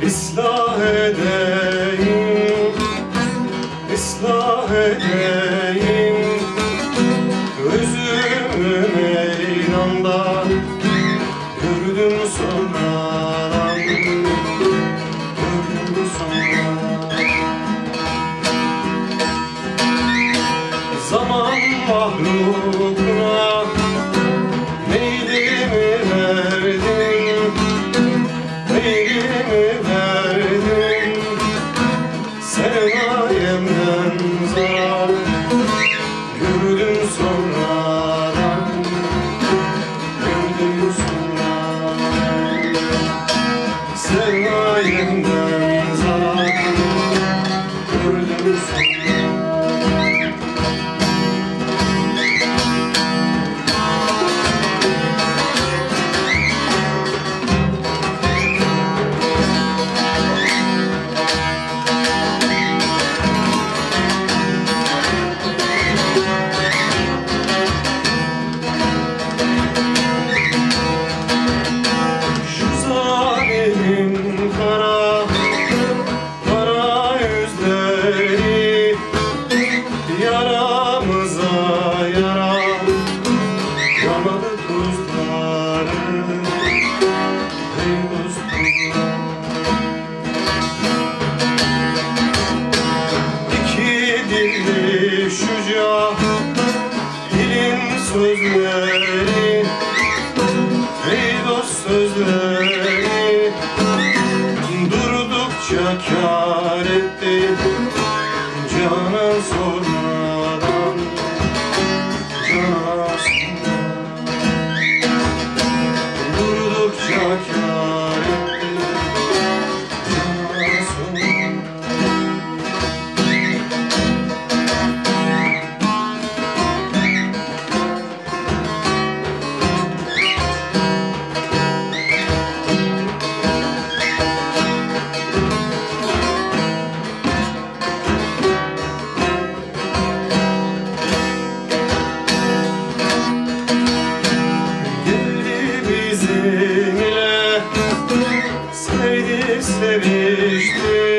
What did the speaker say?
ıslah edeyim, ıslah edeyim. Özümü meydanda gördüm sonradan, gördüm sonradan. Zaman mahlukuna meylimi verdim, meylimi verdim. Sermayemden zarar gördüm sonradan, gördüm sonradan. Sermayemden zarar gördüm sonradan. Yaramıza yara, yamalı tuzları, ey dostum. İki dilli şuca, dilin sözleri, ey dost sözleri, durdukça kâr etti canan sormadan, canan sormadan. Durdukça kâr etti canan sormadan. Bizimle sevdi sevişti.